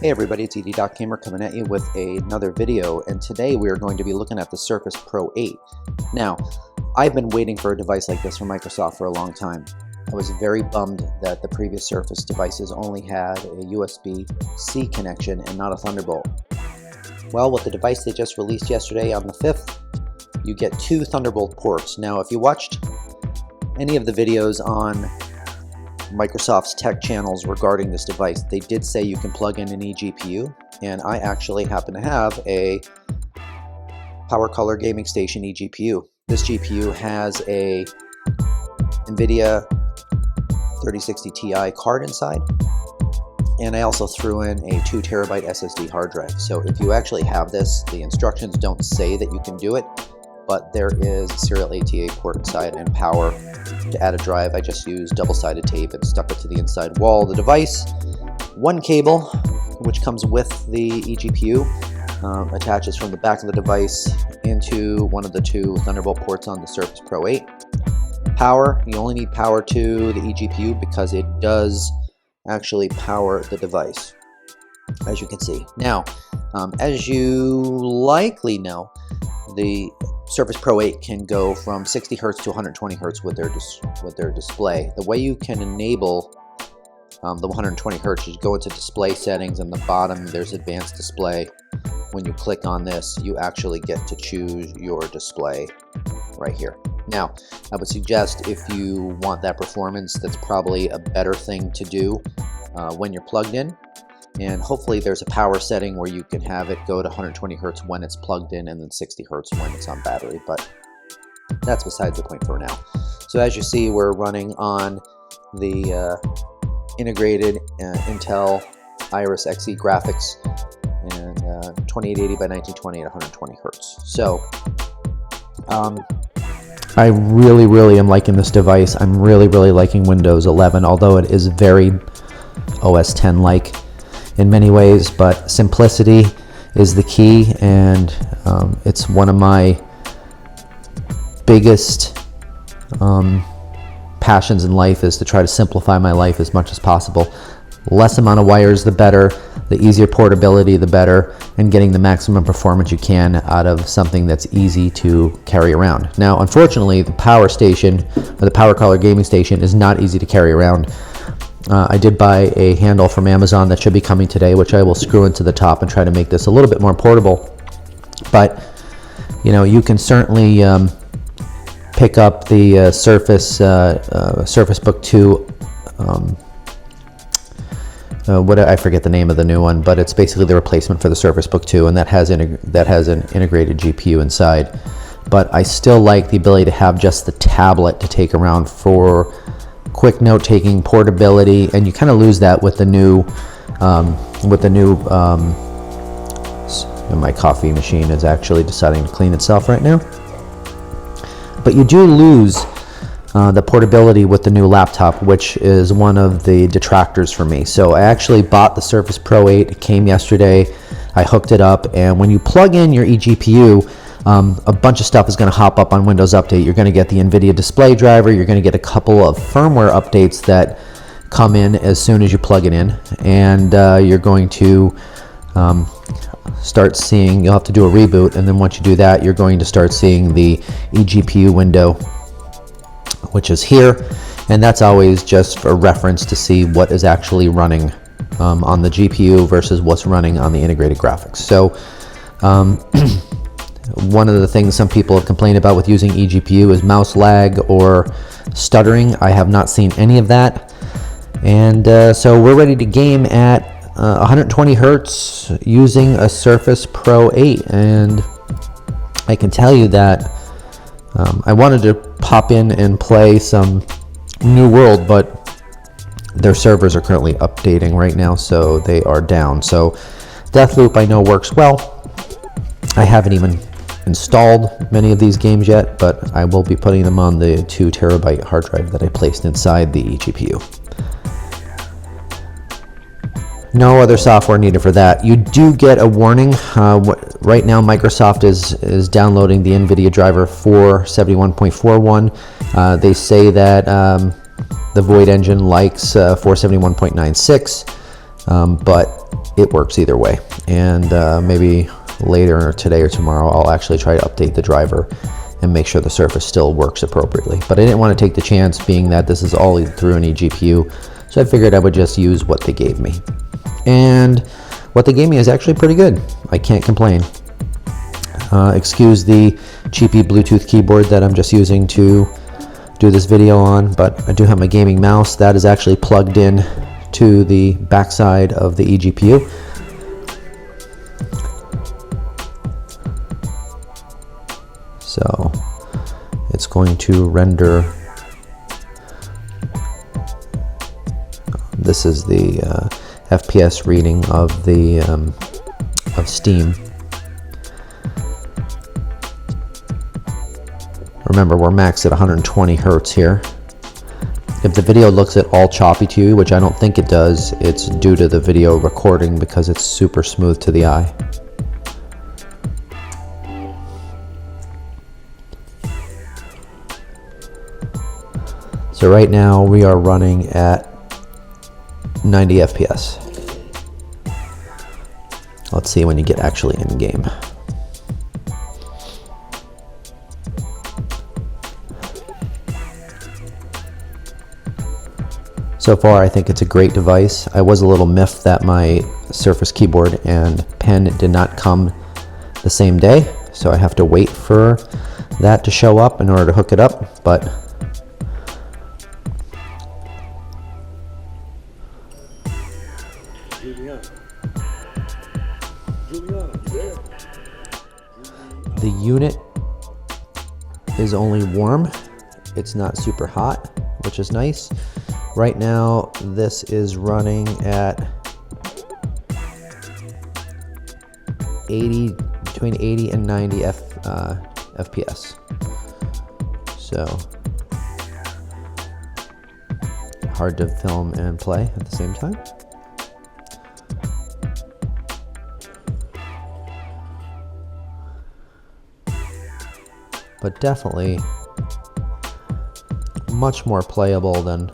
Hey everybody, it's ED.Gamer coming at you with another video, and today we are going to be looking at the Surface Pro 8. Now, I've been waiting for a device like this from Microsoft for a long time. I was very bummed that the previous Surface devices only had a USB-C connection and not a Thunderbolt. Well, with the device they just released yesterday on the 5th, you get two Thunderbolt ports. Now, if you watched any of the videos on Microsoft's tech channels regarding this device, they did say you can plug in an eGPU, and I actually happen to have a Power Color Gaming Station eGPU. This GPU has a NVIDIA 3060 Ti card inside, and I also threw in a 2 terabyte SSD hard drive. So if you actually have this, the instructions don't say that you can do it, but there is a serial ATA port inside and power. To add a drive, I just used double-sided tape and stuck it to the inside wall of the device. One cable, which comes with the eGPU, attaches from the back of the device into one of the two Thunderbolt ports on the Surface Pro 8. Power, you only need power to the eGPU because it does actually power the device, as you can see. Now, as you likely know, the Surface Pro 8 can go from 60 Hz to 120 Hz with their display. The way you can enable the 120 Hz is go into display settings, and the bottom there's advanced display. When you click on this, you actually get to choose your display right here. Now, I would suggest if you want that performance, that's probably a better thing to do when you're plugged in. And hopefully there's a power setting where you can have it go to 120 Hz when it's plugged in and then 60 Hz when it's on battery, but that's besides the point for now. So as you see, we're running on the integrated Intel Iris Xe graphics and 2880 by 1920 at 120 Hz. So I really am liking this device. I'm really liking Windows 11, although it is very OS 10 like in many ways, but simplicity is the key, and it's one of my biggest passions in life is to try to simplify my life as much as possible. Less amount of wires, the better. The easier portability, the better, and getting the maximum performance you can out of something that's easy to carry around. Now, unfortunately, the Power Station, or the Power Color Gaming Station, is not easy to carry around. I did buy a handle from Amazon that should be coming today, which I will screw into the top and try to make this a little bit more portable. But, you know, you can certainly pick up the Surface Book 2. I forget the name of the new one, but it's basically the replacement for the Surface Book 2, and that has an integrated GPU inside. But I still like the ability to have just the tablet to take around for quick note-taking, portability, and you kind of lose that with the new my coffee machine is actually deciding to clean itself right now. But you do lose the portability with the new laptop, which is one of the detractors for me. So I actually bought the Surface Pro 8. It came yesterday. I hooked it up, and when you plug in your eGPU, a bunch of stuff is going to hop up on Windows Update. You're going to get the NVIDIA display driver. You're going to get a couple of firmware updates that come in as soon as you plug it in, and you're going to start seeing, you'll have to do a reboot, and then once you do that, you're going to start seeing the eGPU window, which is here, and that's always just for reference to see what is actually running on the GPU versus what's running on the integrated graphics. So one of the things some people have complained about with using eGPU is mouse lag or stuttering. I have not seen any of that, and so we're ready to game at 120 Hertz using a Surface Pro 8, and I can tell you that I wanted to pop in and play some New World, but their servers are currently updating right now, so they are down. So Deathloop I know works well. I haven't even installed many of these games yet, but I will be putting them on the 2 terabyte hard drive that I placed inside the eGPU. No other software needed for that. You do get a warning. Right now Microsoft is downloading the NVIDIA driver 471.41. They say that the Void engine likes 471.96, but it works either way. And maybe later today or tomorrow, I'll actually try to update the driver and make sure the Surface still works appropriately. But I didn't want to take the chance, being that this is all through an eGPU, so I figured I would just use what they gave me. And what they gave me is actually pretty good. I can't complain. Excuse the cheapy Bluetooth keyboard that I'm just using to do this video on, but I do have my gaming mouse that is actually plugged in to the backside of the eGPU. So it's going to render. This is the FPS reading of the of Steam. Remember, we're maxed at 120 Hertz here. If the video looks at all choppy to you, which I don't think it does, it's due to the video recording because it's super smooth to the eye. So right now we are running at 90 FPS. Let's see when you get actually in game. So far, I think it's a great device. I was a little miffed that my Surface keyboard and pen did not come the same day, so I have to wait for that to show up in order to hook it up, but the unit is only warm. It's not super hot, which is nice. Right now, this is running at between 80 and 90 FPS. So hard to film and play at the same time. But definitely much more playable than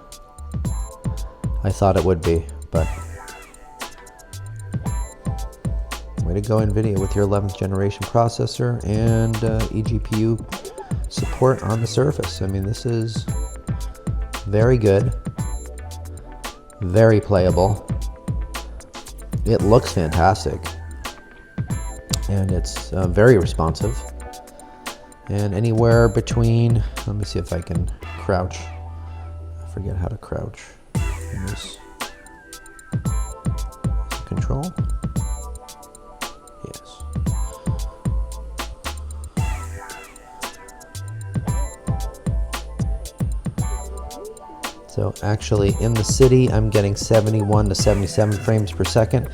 I thought it would be. But way to go, NVIDIA, with your 11th generation processor and eGPU support on the Surface. I mean, this is very good, very playable. It looks fantastic, and it's very responsive. And anywhere between, let me see if I can crouch. I forget how to crouch in this control. Yes. So actually in the city, I'm getting 71 to 77 frames per second.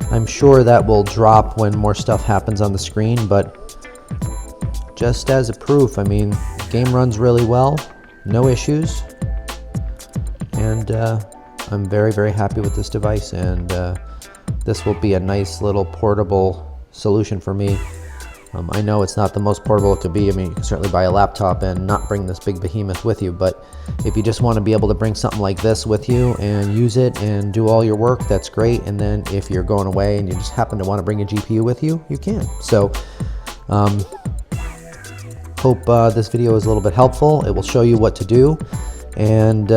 I'm sure that will drop when more stuff happens on the screen, but just as a proof, I mean, the game runs really well, no issues, and I'm very, very happy with this device, and this will be a nice little portable solution for me. I know it's not the most portable it could be. I mean, you can certainly buy a laptop and not bring this big behemoth with you, but if you just want to be able to bring something like this with you and use it and do all your work, that's great. And then if you're going away and you just happen to want to bring a GPU with you, you can. So hope this video is a little bit helpful. It will show you what to do, and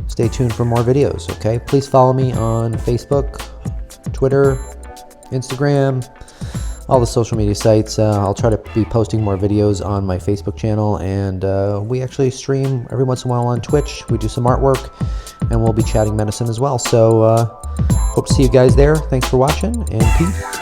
stay tuned for more videos, okay? Please follow me on Facebook, Twitter, Instagram, all the social media sites. I'll try to be posting more videos on my Facebook channel, and we actually stream every once in a while on Twitch. We do some artwork, and we'll be chatting medicine as well. So hope to see you guys there. Thanks for watching, and peace.